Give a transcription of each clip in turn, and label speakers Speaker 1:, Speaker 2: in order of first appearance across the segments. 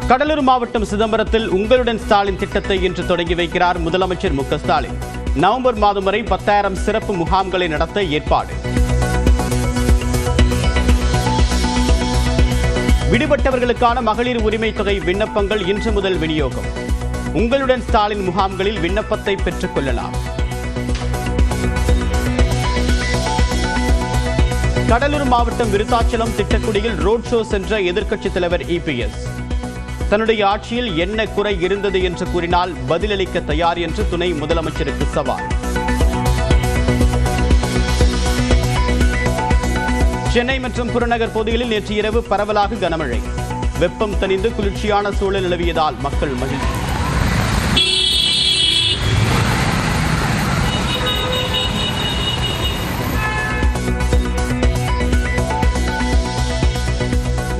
Speaker 1: கடலூர் மாவட்டம் சிதம்பரத்தில் உங்களுடன் ஸ்டாலின் திட்டத்தை இன்று தொடங்கி வைக்கிறார் முதலமைச்சர் மு க ஸ்டாலின். நவம்பர் மாதம் வரை 10,000 சிறப்பு முகாம்களை நடத்த ஏற்பாடு. விடுபட்டவர்களுக்கான மகளிர் உரிமை தொகை விண்ணப்பங்கள் இன்று முதல் விநியோகம். உங்களுடன் ஸ்டாலின் முகாம்களில் விண்ணப்பத்தை பெற்றுக் கொள்ளலாம். கடலூர் மாவட்டம் விருத்தாச்சலம் திட்டக்குடியில் ரோட் ஷோ சென்ற எதிர்க்கட்சித் தலைவர் இபிஎஸ் தன்னுடைய ஆட்சியில் என்ன குறை இருந்தது என்று கூறினால் பதிலளிக்க தயார் என்று துணை முதலமைச்சருக்கு சவால். சென்னை மற்றும் புறநகர் பகுதிகளில் நேற்று இரவு பரவலாக கனமழை. வெப்பம் தணிந்து குளிர்ச்சியான சூழல் நிலவியதால் மக்கள் மகிழ்ச்சி.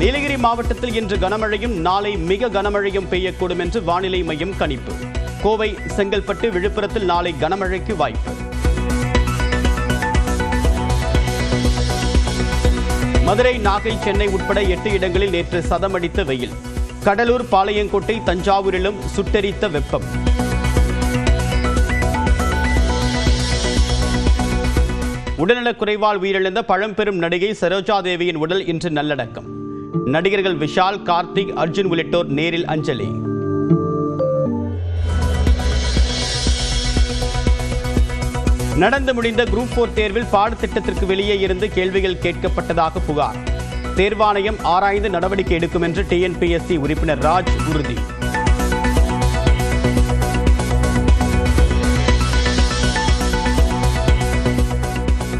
Speaker 1: நீலகிரி மாவட்டத்தில் இன்று கனமழையும் நாளை மிக கனமழையும் பெய்யக்கூடும் என்று வானிலை மையம் கணிப்பு. கோவை, செங்கல்பட்டு, விழுப்புரத்தில் நாளை கனமழைக்கு வாய்ப்பு. மதுரை, நாகை, சென்னை உட்பட 8 இடங்களில் நேற்று சதமடித்த வெயில். கடலூர், பாளையங்கோட்டை, தஞ்சாவூரிலும் சுட்டெரித்த வெப்பம். உடல்நலக் குறைவால் உயிரிழந்த பழம்பெரும் நடிகை சரோஜா தேவியின் உடல் இன்று நல்லடக்கம். நடிகர்கள் விஷால், கார்த்திக், அர்ஜுன் உள்ளிட்டோர் நேரில் அஞ்சலி. நடந்து முடிந்த குரூப் 4 தேர்வில் பாடத்திட்டத்திற்கு வெளியே இருந்து கேள்விகள் கேட்கப்பட்டதாக புகார். தேர்வாணையம் ஆராய்ந்து நடவடிக்கை எடுக்கும் என்று டிஎன்பிஎஸ்சி உறுப்பினர் ராஜ் உறுதி.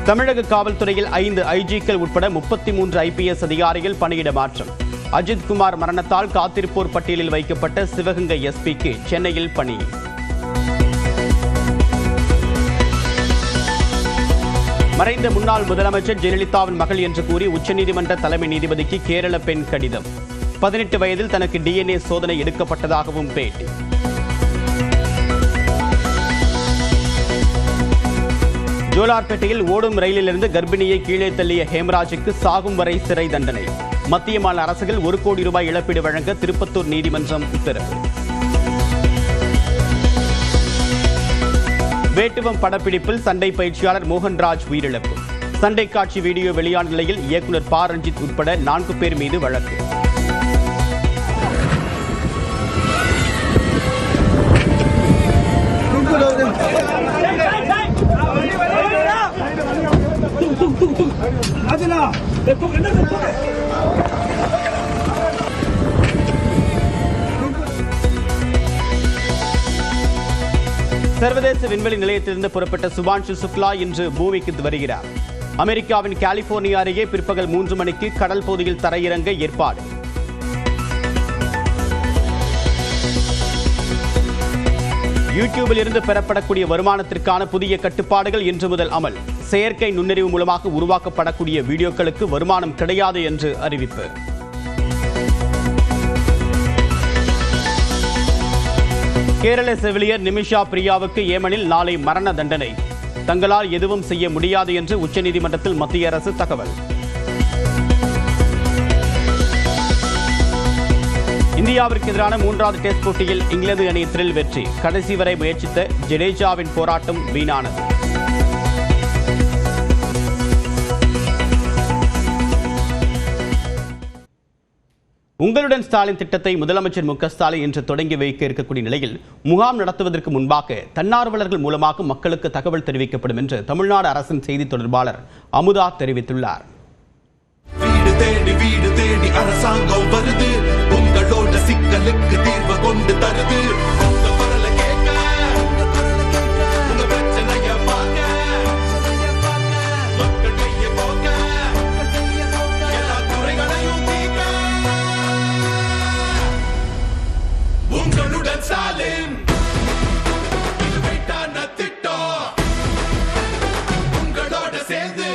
Speaker 1: தமிழக காவல்துறையில் 5 ஐஜிக்கள் உட்பட 33 ஐபிஎஸ் அதிகாரிகள் பணியிட மாற்றம். அஜித் குமார் மரணத்தால் காத்திருப்போர் பட்டியலில் வைக்கப்பட்ட சிவகங்கை எஸ்பிக்கு சென்னையில் பணி. மறைந்த முன்னாள் முதலமைச்சர் ஜெயலலிதாவின் மகள் என்று கூறி உச்சநீதிமன்ற தலைமை நீதிபதிக்கு கேரள பெண் கடிதம். 18 வயதில் தனக்கு டிஎன்ஏ சோதனை எடுக்கப்பட்டதாகவும் பேட்டி. ஜோலார்பேட்டையில் ஓடும் ரயிலிலிருந்து கர்ப்பிணியை கீழே தள்ளிய ஹேமராஜுக்கு சாகும் வரை சிறை தண்டனை. மத்திய மாநில அரசுகள் 1 கோடி ரூபாய் இழப்பீடு வழங்க திருப்பத்தூர் நீதிமன்றம் உத்தரவு. வேட்டுவம் படப்பிடிப்பில் சண்டை பயிற்சியாளர் மோகன்ராஜ் உயிரிழப்பு. சண்டை காட்சி வீடியோ வெளியான நிலையில் இயக்குநர் ப. ரஞ்சித் உட்பட 4 பேர் மீது வழக்கு. சர்வதேச விண்வெளி நிலையத்திலிருந்து புறப்பட்ட சுபான்ஷு சுக்லா இன்று பூமிக்கு வருகிறார். அமெரிக்காவின் கலிபோர்னியா அருகே பிற்பகல் 3 மணிக்கு கடல் பகுதியில் தரையிறங்க ஏற்பாடு. யூடியூபில் இருந்து பெறப்படக்கூடிய வருமானத்திற்கான புதிய கட்டுப்பாடுகள் இன்று முதல் அமல். செயற்கை நுண்ணறிவு மூலமாக உருவாக்கப்படக்கூடிய வீடியோக்களுக்கு வருமானம் கிடையாது என்று அறிவிப்பு. கேரள செவிலியர் நிமிஷா பிரியாவுக்கு ஏமனில் நாளை மரண தண்டனை. தங்களால் எதுவும் செய்ய முடியாது என்று உச்சநீதிமன்றத்தில் மத்திய அரசு தகவல். இந்தியாவிற்கு எதிரான 3வது டெஸ்ட் போட்டியில் இங்கிலாந்து அணி த்ரில் வெற்றி. கடைசி வரை முயற்சித்த ஜடேஜாவின் போராட்டம் வீணானது. உங்களுடன் ஸ்டாலின் திட்டத்தை முதலமைச்சர் மு க ஸ்டாலின் இன்று தொடங்கி வைக்க இருக்கக்கூடிய நிலையில் முகாம் நடத்துவதற்கு முன்பாக தன்னார்வலர்கள் மூலமாக மக்களுக்கு தகவல் தெரிவிக்கப்படும் என்று தமிழ்நாடு அரசின் செய்தி தொடர்பாளர் அமுதா தெரிவித்துள்ளார்.
Speaker 2: வீடு தேடி அரசாங்கம் வருது, உங்களோட சிக்கலுக்கு தீர்வு கொண்டு தருது. உங்களுடன் ஸ்டாலின் திட்டம் உங்களோட சேர்ந்து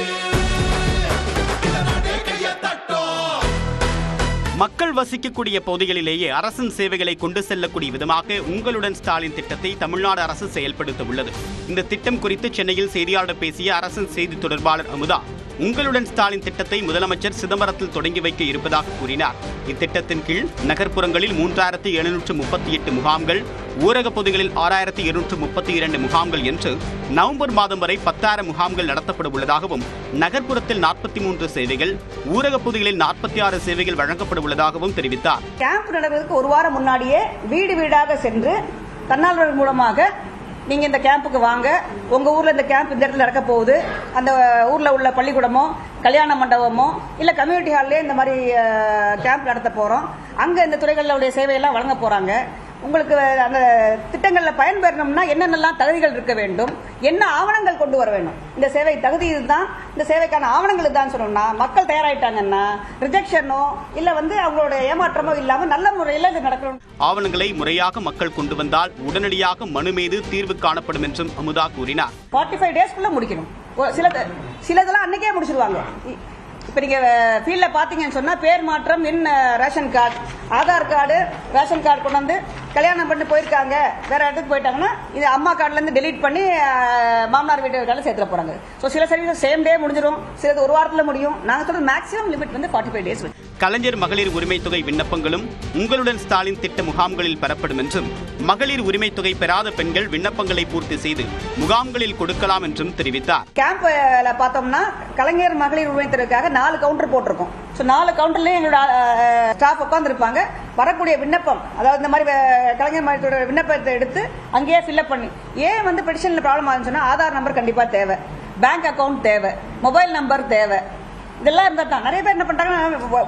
Speaker 1: மக்கள் வசிக்கக்கூடிய பகுதிகளிலேயே அரசின் சேவைகளை கொண்டு செல்லக்கூடிய விதமாக உங்களுடன் ஸ்டாலின் திட்டத்தை தமிழ்நாடு அரசு செயல்படுத்த உள்ளது. இந்த திட்டம் குறித்து சென்னையில் செய்தியாளர் பேசிய அரசின் செய்தி தொடர்பாளர் அமுதா, உங்களுடன் ஸ்டாலின் திட்டத்தை முதலமைச்சர் சிதம்பரத்தில் தொடங்கி வைக்க இருப்பதாக கூறினார். இத்திட்டத்தின் கீழ் நகர்ப்புறங்களில் 3738 முகாம்கள், ஊரக பகுதிகளில் 6232 முகாம்கள் என்று நவம்பர் மாதம் வரை 10,000 முகாம்கள் நடத்தப்பட உள்ளதாகவும், நகர்ப்புறத்தில் 43 சேவைகள், ஊரக பகுதிகளில் 46 சேவைகள் வழங்கப்பட உள்ளதாகவும் தெரிவித்தார்.
Speaker 3: கேம்ப் நடப்பதற்கு ஒரு வாரம் முன்னாடியே வீடு வீடாக சென்று தன்னார்வலர்கள் மூலமாக நீங்க இந்த கேம்புக்கு வாங்க, உங்க ஊர்ல இந்த கேம்ப் இந்த இடத்துல நடக்க போகுது, அந்த ஊர்ல உள்ள பள்ளிக்கூடமோ கல்யாண மண்டபமோ இல்ல கம்யூனிட்டி ஹால்லே இந்த மாதிரி கேம்ப் நடத்த போறோம், அங்க இந்த துறைகளுடைய சேவையெல்லாம் வழங்க போறாங்க. உங்களுக்கு அந்த திட்டங்கள்ல பயன்பெறணும்னா என்னென்னலாம் தகுதிகள் இருக்க வேண்டும், என்ன ஆவணங்கள் கொண்டு வர வேண்டும், இந்த சேவை தகுதி இதுதான், இந்த சேவைக்கான ஆவணங்கள் இதுதான் சொன்னோம்னா மக்கள் தயாராயிட்டாங்கன்னா ரிஜெக்ஷனோ இல்ல அவங்களோட ஏமாற்றமோ இல்லாம நல்ல முறையில் இது நடக்கணும்.
Speaker 1: ஆவணங்களை முறையாக மக்கள் கொண்டு வந்தால் உடனடியாக மனு மீது தீர்வு காணப்படும் என்றும் அமுதா கூறினார்.
Speaker 3: 45 டேஸ்க்குள்ள முடிக்கணும். சிலதெல்லாம் அன்னைக்கே முடிச்சிருவாங்க. இப்ப நீங்க ஃபீல்ட்ல பாத்தீங்கன்னு சொன்னா பேர் மாற்றம், ration card, Aadhaar card, ration card கொண்டு வந்து கல்யாணம் பண்ணி போயிருக்காங்க, வேற இடத்துக்கு போயிட்டாங்கன்னா இது அம்மா கார்டுல இருந்து டெலீட் பண்ணி மாமனார் வீட்டு கார்டுல சேர்த்துட போறாங்க. சோ சில சர்வீஸ் சேம் டே முடிஞ்சிடும், சிலது ஒரு வாரத்துல முடியும். நாங்க சொல்ற மேக்ஸிமம் லிமிட் 45 டேஸ்.
Speaker 1: கலைஞர் மகளிர் உரிமை தொகை விண்ணப்பங்களும் உங்களுடன் ஸ்டாலின் திட்ட முகாம்களில் பெறப்படும் என்றும், மகளிர் உரிமை தொகை பெறாத பெண்கள் விண்ணப்பங்களை பூர்த்தி செய்து முகாம்களில் கொடுக்கலாம் என்றும் தெரிவித்தார்.
Speaker 3: கேம்ப்ல பார்த்தோம்னா கலைஞர் மகளிர் உரிமை தொகைக்காக 4 கவுண்டர் போட்டிருக்கோம். 4 கவுண்டர்லயும் எங்களோட ஸ்டாஃப் உட்கார்ந்து இருப்பாங்க. வரக்கூடிய விண்ணப்பம், அதாவது இந்த மாதிரி கலைஞர் மகளிர் விண்ணப்பத்தை எடுத்து அங்கேயே ஃபில்அப் பண்ணி, ஏன் பெட்டிஷன்ல ப்ராப்ளம் ஆகுதுன்னா ஆதார் நம்பர் கண்டிப்பா தேவை, பேங்க் அக்கவுண்ட் தேவை, மொபைல் நம்பர் தேவை, இதெல்லாம் இருந்தா தான். நிறைய பேர் என்ன பண்றாங்க,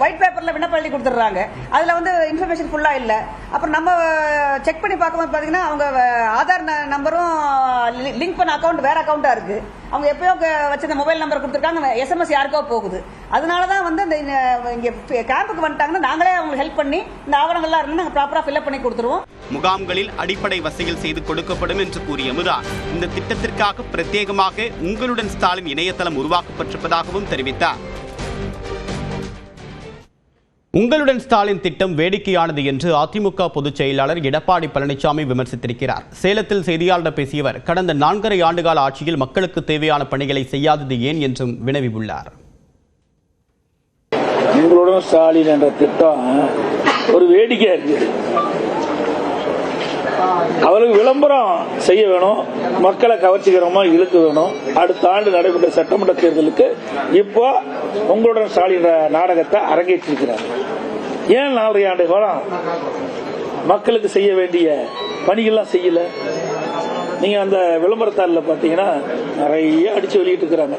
Speaker 3: ஒயிட் பேப்பர்ல விண்ணப்பம் எழுதி கொடுத்துறாங்க, அதுல இன்ஃபர்மேஷன் ஃபுல்லா இல்ல. அப்புறம் நம்ம செக் பண்ணி பார்க்கும்போது பாத்தீங்கன்னா அவங்க ஆதார் நம்பரும் லிங்க் பண்ண அக்கவுண்ட் வேற அக்கவுண்டா இருக்கு. அவங்க எப்பயோ வச்சிருந்த மொபைல் நம்பர் கொடுத்துருக்காங்க, SMS யாருக்கோ போகுது. அதனாலதான் இந்த இங்க கேம்புக்கு வந்துட்டாங்கன்னா நாங்களே அவங்களுக்கு ஹெல்ப் பண்ணி இந்த ஆவணங்கள்லாம் இருந்து நாங்க ப்ராப்பரா ஃபில்அப் பண்ணி கொடுத்துருவோம்.
Speaker 1: முகாம்களில் அடிப்படை வசதிகள் செய்து கொடுக்கப்படும் என்று கூறிய அமுதா, இந்த திட்டத்திற்காக பிரத்யேகமாக உங்களுடன் ஸ்டாலின் இணையதளம் உருவாக்கப்பட்டிருப்பதாகவும் தெரிவித்தார். உங்களுடன் ஸ்டாலின் திட்டம் வேடிக்கையானது என்று அதிமுக பொதுச் செயலாளர் எடப்பாடி பழனிசாமி விமர்சித்திருக்கிறார். சேலத்தில் செய்தியாளர் பேசியவர், கடந்த 4.5 ஆண்டுகால ஆட்சியில் மக்களுக்கு தேவையான பணிகளை செய்யாதது ஏன் என்றும் வினவியுள்ளார்.
Speaker 4: உங்களுடன் ஸ்டாலின் என்ற திட்டம் ஒரு வேடிக்கையா இருக்கு. அவருக்கு விளம்பரம் செய்ய வேணும், மக்களை கவர்ச்சிகரமா இழுக்க வேணும். அடுத்த ஆண்டு நடைபெற்ற சட்டமன்ற தேர்தலுக்கு இப்போ உங்களுடன் ஸ்டாலின் நாடகத்தை அரங்கேற்றிருக்கிறார். ஏன் 4.5 ஆண்டு காலம் மக்களுக்கு செய்ய வேண்டிய பணிகள்லாம் செய்யல? நீங்க அந்த விளம்பரத்தாள பாத்தீங்கன்னா நிறைய அடிச்சு வெளியிட்டு இருக்கிறாங்க.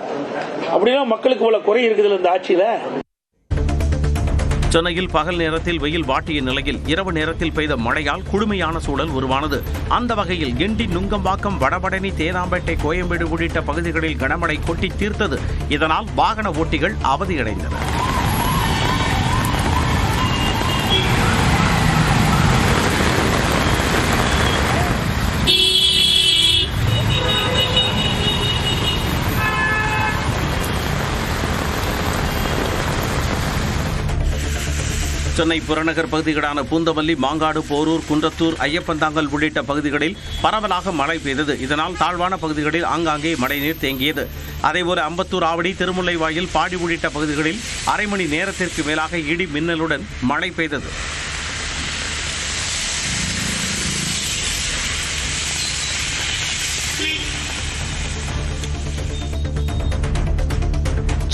Speaker 4: அப்படின்னா மக்களுக்கு இவ்வளவு குறை இருக்குதுல இந்த ஆட்சியில.
Speaker 5: சென்னையில் பகல் நேரத்தில் வெயில் வாட்டிய நிலையில் இரவு நேரத்தில் பெய்த மழையால் குளுமையான சூழல் உருவானது. அந்த வகையில் கிண்டி, நுங்கம்பாக்கம், வடபழனி, தேனாம்பேட்டை, கோயம்பேடு உள்ளிட்ட பகுதிகளில் கனமழை கொட்டி தீர்த்தது. இதனால் வாகன ஓட்டிகள் அவதியடைந்தனர். சென்னை புறநகர் பகுதிகளான பூந்தமல்லி, மாங்காடு, போரூர், குன்றத்தூர், ஐயப்பந்தாங்கல் உள்ளிட்ட பகுதிகளில் பரவலாக மழை பெய்தது. இதனால் தாழ்வான பகுதிகளில் ஆங்காங்கே மழைநீர் தேங்கியது. அதேபோல அம்பத்தூர், ஆவடி, திருமுல்லைவாயில், பாடி உள்ளிட்ட பகுதிகளில் அரை மணி நேரத்திற்கு மேலாக இடி மின்னலுடன் மழை பெய்தது.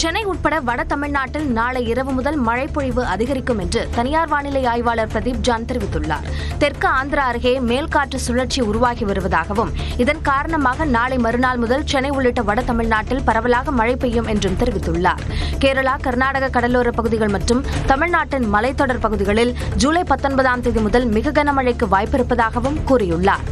Speaker 6: சென்னை உட்பட வட தமிழ்நாட்டில் நாளை இரவு முதல் மழைப்பொழிவு அதிகரிக்கும் என்று தனியார் வானிலை ஆய்வாளர் பிரதீப் ஜான் தெரிவித்துள்ளார். தெற்கு ஆந்திரா அருகே மேல்காற்று சுழற்சி உருவாகி வருவதாகவும், இதன் காரணமாக நாளை மறுநாள் முதல் சென்னை உள்ளிட்ட வட தமிழ்நாட்டில் பரவலாக மழை பெய்யும் என்றும் தெரிவித்துள்ளார். கேரளா, கர்நாடக கடலோர பகுதிகள் மற்றும் தமிழ்நாட்டின் மலைத்தொடர் பகுதிகளில் ஜூலை 19ஆம் தேதி முதல் மிக கனமழைக்கு வாய்ப்பிருப்பதாகவும் கூறியுள்ளார்.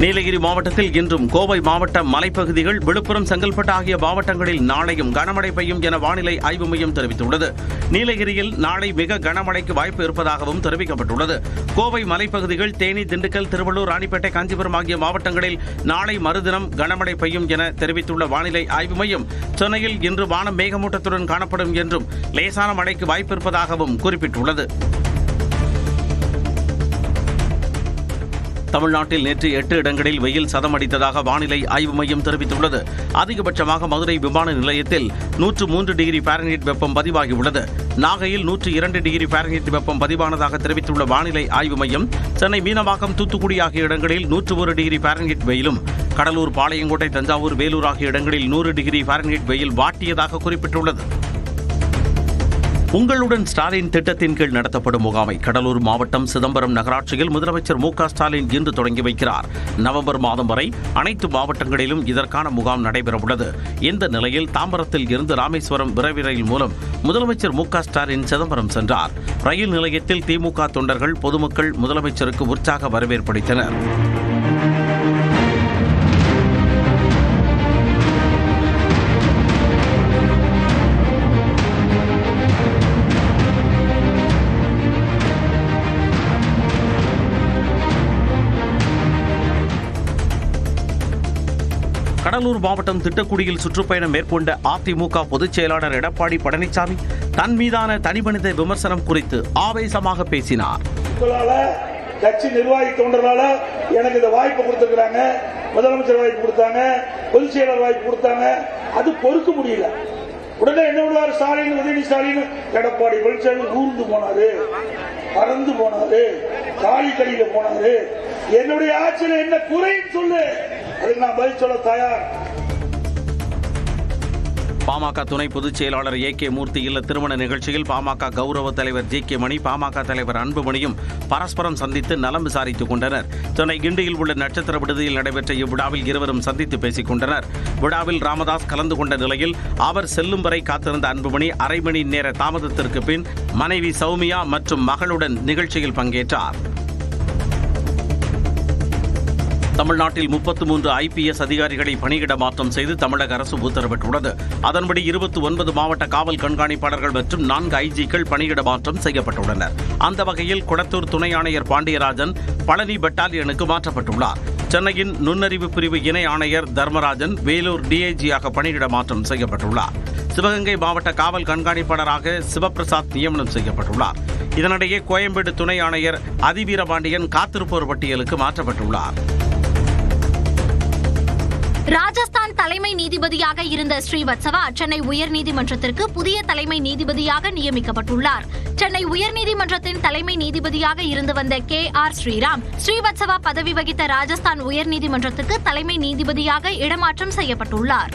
Speaker 5: நீலகிரி மாவட்டத்தில் இன்றும், கோவை மாவட்ட மலைப்பகுதிகள், விழுப்புரம், செங்கல்பட்டு ஆகிய மாவட்டங்களில் நாளையும் கனமழை பெய்யும் என வானிலை ஆய்வு மையம் தெரிவித்துள்ளது. நீலகிரியில் நாளை மிக கனமழைக்கு வாய்ப்பு இருப்பதாகவும் தெரிவிக்கப்பட்டுள்ளது. கோவை மலைப்பகுதிகள், தேனி, திண்டுக்கல், திருவள்ளூர், ராணிப்பேட்டை, காஞ்சிபுரம் ஆகிய மாவட்டங்களில் நாளை மறுதினம் கனமழை பெய்யும் என தெரிவித்துள்ள வானிலை ஆய்வு மையம், சென்னையில் இன்று வானம் மேகமூட்டத்துடன் காணப்படும் என்றும் லேசான மழைக்கு வாய்ப்பு இருப்பதாகவும் குறிப்பிட்டுள்ளது. தமிழ்நாட்டில் நேற்று 8 இடங்களில் வெயில் சதமடித்ததாக வானிலை ஆய்வு மையம் தெரிவித்துள்ளது. அதிகபட்சமாக மதுரை விமான நிலையத்தில் 103 டிகிரி ஃபாரன்ஹீட் வெப்பம் பதிவாகியுள்ளது. நாகையில் 102 டிகிரி ஃபாரன்ஹீட் வெப்பம் பதிவானதாக தெரிவித்துள்ள வானிலை ஆய்வு மையம், சென்னை மீனவாக்கம், தூத்துக்குடி ஆகிய இடங்களில் 101 டிகிரி ஃபாரன்ஹீட் வெயிலும், கடலூர், பாளையங்கோட்டை, தஞ்சாவூர், வேலூர் ஆகிய இடங்களில் 100 டிகிரி ஃபாரன்ஹீட் வெயில் வாட்டியதாக குறிப்பிட்டுள்ளது. உங்களுடன் ஸ்டாலின் திட்டத்தின் கீழ் நடத்தப்படும் முகாமை கடலூர் மாவட்டம் சிதம்பரம் நகராட்சியில் முதலமைச்சர் மு க ஸ்டாலின் இன்று தொடங்கி வைக்கிறார். நவம்பர் மாதம் வரை அனைத்து மாவட்டங்களிலும் இதற்கான முகாம் நடைபெறவுள்ளது. இந்த நிலையில் தாம்பரத்தில் இருந்து ராமேஸ்வரம் விரைவு ரயில் மூலம் முதலமைச்சர் மு க ஸ்டாலின் சிதம்பரம் சென்றார். ரயில் நிலையத்தில் திமுக தொண்டர்கள், பொதுமக்கள் முதலமைச்சருக்கு உற்சாக வரவேற்பளித்தனர். கடலூர் மாவட்டம் திட்டக்குடியில் சுற்றுப்பயணம் மேற்கொண்ட அதிமுக பொதுச் செயலாளர் எடப்பாடி பழனிசாமி தன் மீதான தனிமனித விமர்சனம் குறித்து ஆவேசமாக பேசினார்.
Speaker 4: கட்சி நிர்வாகி தொண்டர்களால எனக்கு இந்த வாய்ப்பு கொடுத்திருக்கிறாங்க, முதலமைச்சர் வாய்ப்பு கொடுத்தாங்க, பொதுச் செயலாளர் வாய்ப்பு கொடுத்தாங்க, அது பொறுக்க முடியல. உடனே என்ன பண்ணுவார் ஸ்டாலின், உதயநிதி ஸ்டாலின், எடப்பாடி பழனிசாமி ஊர்ந்து போனாரு, பறந்து போனாரு, காலி கடியில போனாரு, என்னுடைய ஆட்சியில் என்ன குறைன்னு சொல்லு, அதுக்கு நான் பதில் சொல்ல தயார்.
Speaker 5: பாமக துணை பொதுச் செயலாளர் ஏ.கே. மூர்த்தி இல்ல திருமண நிகழ்ச்சியில் பாமக கௌரவ தலைவர் ஜி.கே. மணி, பாமக தலைவர் அன்புமணியும் பரஸ்பரம் சந்தித்து நலம் விசாரித்துக் கொண்டனர். சென்னை கிண்டியில் உள்ள நட்சத்திர விடுதியில் நடைபெற்ற இவ்விழாவில் இருவரும் சந்தித்து பேசிக் கொண்டனர். விழாவில் ராமதாஸ் கலந்து கொண்ட நிலையில் அவர் செல்லும் வரை காத்திருந்த அன்புமணி அரை மணி நேர தாமதத்திற்கு பின் மனைவி சௌமியா மற்றும் மகளுடன் நிகழ்ச்சியில் பங்கேற்றார். தமிழ்நாட்டில் 33 IPS அதிகாரிகளை பணியிட மாற்றம் செய்து தமிழக அரசு உத்தரவிட்டுள்ளது. அதன்படி 29 மாவட்ட காவல் கண்காணிப்பாளர்கள் மற்றும் 4 IGக்கள் பணியிட மாற்றம் செய்யப்பட்டுள்ளனர். அந்த வகையில் குளத்தூர் துணை ஆணையர் பாண்டியராஜன் பழனி பெட்டாலியனுக்கு மாற்றப்பட்டுள்ளார். சென்னையின் நுண்ணறிவு பிரிவு இணை ஆணையர் தர்மராஜன் வேலூர் DIGயாக பணியிட மாற்றம் செய்யப்பட்டுள்ளார். சிவகங்கை மாவட்ட காவல் கண்காணிப்பாளராக சிவபிரசாத் நியமனம் செய்யப்பட்டுள்ளார். இதனிடையே கோயம்பேடு துணை ஆணையர் அதிவீரபாண்டியன் காத்திருப்போர் பட்டியலுக்கு மாற்றப்பட்டுள்ளார்.
Speaker 7: ராஜஸ்தான் தலைமை நீதிபதியாக இருந்த ஸ்ரீவத்சவா சென்னை உயர்நீதிமன்றத்திற்கு புதிய தலைமை நீதிபதியாக நியமிக்கப்பட்டுள்ளார். சென்னை உயர்நீதிமன்றத்தின் தலைமை நீதிபதியாக இருந்து வந்த KR ஸ்ரீராம் ஸ்ரீவத்சவா பதவி வகித்த ராஜஸ்தான் உயர்நீதிமன்றத்துக்கு தலைமை நீதிபதியாக இடமாற்றம் செய்யப்பட்டுள்ளார்.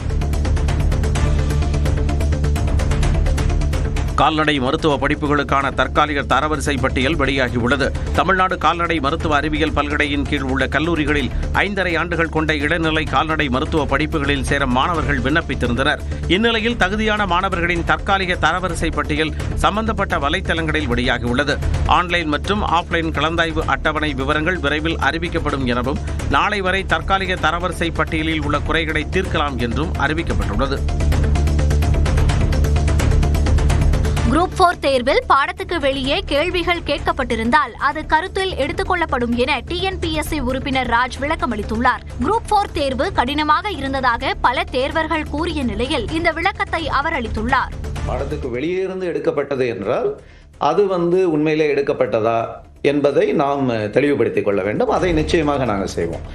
Speaker 5: கால்நடை மருத்துவ படிப்புகளுக்கான தற்காலிக தரவரிசை பட்டியல் வெளியாகியுள்ளது. தமிழ்நாடு கால்நடை மருத்துவ அறிவியல் பல்கலையின் கீழ் உள்ள கல்லூரிகளில் 5½ ஆண்டுகள் கொண்ட இடைநிலை கால்நடை மருத்துவ படிப்புகளில் சேர மாணவர்கள் விண்ணப்பித்திருந்தனர். இந்நிலையில் தகுதியான மாணவர்களின் தற்காலிக தரவரிசை பட்டியல் சம்பந்தப்பட்ட வலைத்தளங்களில் வெளியாகியுள்ளது. ஆன்லைன் மற்றும் ஆஃப்லைன் கலந்தாய்வு அட்டவணை விவரங்கள் விரைவில் அறிவிக்கப்படும் எனவும், நாளை வரை தற்காலிக தரவரிசை பட்டியலில் உள்ள குறைகளை தீர்க்கலாம் என்றும் அறிவிக்கப்பட்டுள்ளது.
Speaker 7: குரூப் 4 தேர்வில் பாடத்துக்கு வெளியே கேள்விகள் கேட்கப்பட்டிருந்தால் அது கருத்தில் எடுத்துக் கொள்ளப்படும் என TNPSC உறுப்பினர் ராஜ் விளக்கமளித்துள்ளார். குரூப் 4 தேர்வு கடினமாக இருந்ததாக பல தேர்வர்கள் கூறிய நிலையில் இந்த விளக்கத்தை அவர் அளித்துள்ளார்.
Speaker 8: பாடத்துக்கு வெளியே இருந்து எடுக்கப்பட்டது என்றால் அது உண்மையிலே எடுக்கப்பட்டதா என்பதை நாம் தெளிவுபடுத்திக் கொள்ள வேண்டும். அதை நிச்சயமாக நாங்கள் செய்வோம்.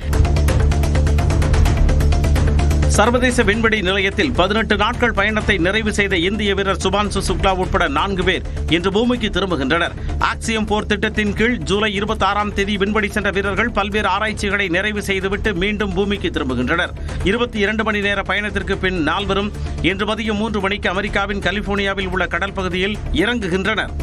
Speaker 5: சர்வதேச விண்வெளி நிலையத்தில் 18 நாட்கள் பயணத்தை நிறைவு செய்த இந்திய வீரர் சுபான்சு சுக்லா உட்பட 4 பேர் இன்று பூமிக்கு திரும்புகின்றனர். ஆக்சியம் போர் திட்டத்தின் கீழ் ஜூலை 26ஆம் தேதி விண்வெளி சென்ற வீரர்கள் பல்வேறு ஆராய்ச்சிகளை நிறைவு செய்துவிட்டு மீண்டும் பூமிக்கு திரும்புகின்றனர். 22 மணி நேர பயணத்திற்கு பின் நால்வரும் இன்று மதியம் 3 மணிக்கு அமெரிக்காவின் கலிபோர்னியாவில் உள்ள கடல் பகுதியில் இறங்குகின்றனர்.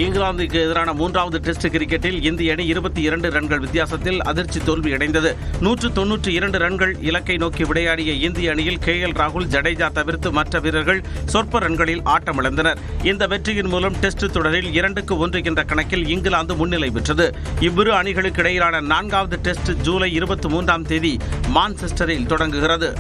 Speaker 5: இங்கிலாந்துக்கு எதிரான 3வது டெஸ்ட் கிரிக்கெட்டில் இந்திய அணி 22 ரன்கள் வித்தியாசத்தில் அதிர்ச்சி தோல்வியடைந்தது. 192 ரன்கள் இலக்கை நோக்கி விளையாடிய இந்திய அணியில் KL ராகுல், ஜடேஜா தவிர்த்து மற்ற வீரர்கள் சொற்ப ரன்களில் ஆட்டமிழந்தனர். இந்த வெற்றியின் மூலம் டெஸ்ட் தொடரில் 2-1 என்ற கணக்கில் இங்கிலாந்து முன்னிலை பெற்றது. இவ்விரு அணிகளுக்கு இடையிலான 4வது டெஸ்ட் ஜூலை 23ஆம் தேதி மான்செஸ்டரில் தொடங்குகிறது.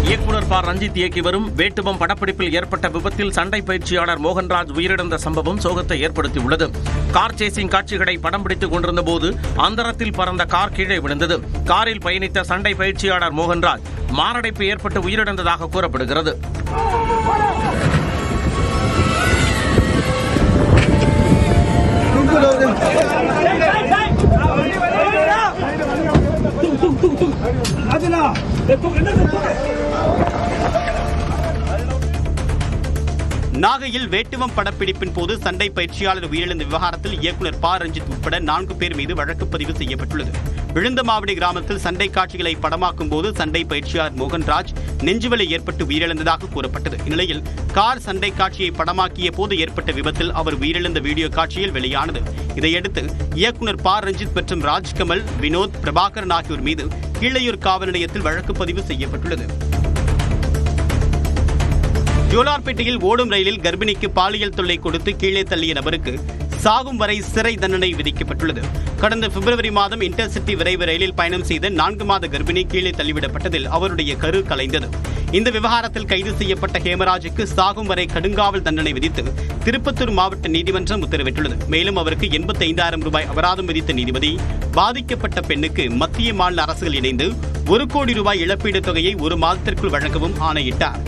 Speaker 5: இயக்குனர் ரஞ்சித் இயக்கி வரும் வேட்டுவம் படப்பிடிப்பில் ஏற்பட்ட விபத்தில் சண்டை பயிற்சியாளர் மோகன்ராஜ் உயிரிழந்த சம்பவம் சோகத்தை ஏற்படுத்தியுள்ளது. கார் சேசிங் காட்சிகளை படம் பிடித்துக் கொண்டிருந்த போது அந்தரத்தில் பறந்த கார் கீழே விழுந்தது. காரில் பயணித்த சண்டை பயிற்சியாளர் மோகன்ராஜ் மாரடைப்பு ஏற்பட்டு உயிரிழந்ததாக கூறப்படுகிறது.
Speaker 1: நாகையில் வேட்டுவம் படப்பிடிப்பின் போது சண்டை பயிற்சியாளர் உயிரிழந்த விவகாரத்தில் இயக்குநர் ப ரஞ்சித் உட்பட 4 பேர் மீது வழக்கு பதிவு செய்யப்பட்டுள்ளது. விழுந்தமாவடி கிராமத்தில் சண்டை காட்சிகளை படமாக்கும் போது சண்டை பயிற்சியாளர் மோகன்ராஜ் நெஞ்சுவலி ஏற்பட்டு உயிரிழந்ததாக கூறப்பட்டது. இந்நிலையில் கார் சண்டை காட்சியை படமாக்கிய போது ஏற்பட்ட விபத்தில் அவர் உயிரிழந்த வீடியோ காட்சியில் வெளியானது. இதையடுத்து இயக்குநர் ப ரஞ்சித் மற்றும் ராஜ்கமல், வினோத், பிரபாகரன் ஆகியோர் மீது கீழையூர் காவல் நிலையத்தில் வழக்கு பதிவு செய்யப்பட்டுள்ளது. ஜோலார்பேட்டையில் ஓடும் ரயிலில் கர்ப்பிணிக்கு பாலியல் தொல்லை கொடுத்து கீழே தள்ளிய நபருக்கு சாகும் வரை சிறை தண்டனை விதிக்கப்பட்டுள்ளது. கடந்த பிப்ரவரி மாதம் இன்டர்சிட்டி விரைவு ரயிலில் பயணம் செய்த 4 மாத கர்ப்பிணி கீழே தள்ளிவிடப்பட்டதில் அவருடைய கரு கலைந்தது. இந்த விவகாரத்தில் கைது செய்யப்பட்ட ஹேமராஜுக்கு சாகும் வரை கடுங்காவல் தண்டனை விதித்து திருப்பத்தூர் மாவட்ட நீதிமன்றம் உத்தரவிட்டுள்ளது. மேலும் அவருக்கு 85,000 ரூபாய் அபராதம் விதித்த நீதிபதி பாதிக்கப்பட்ட பெண்ணுக்கு மத்திய மாநில அரசுகள் இணைந்து 1 கோடி ரூபாய் இழப்பீடு தொகையை 1 மாதத்திற்குள் வழங்கவும் ஆணையிட்டார்.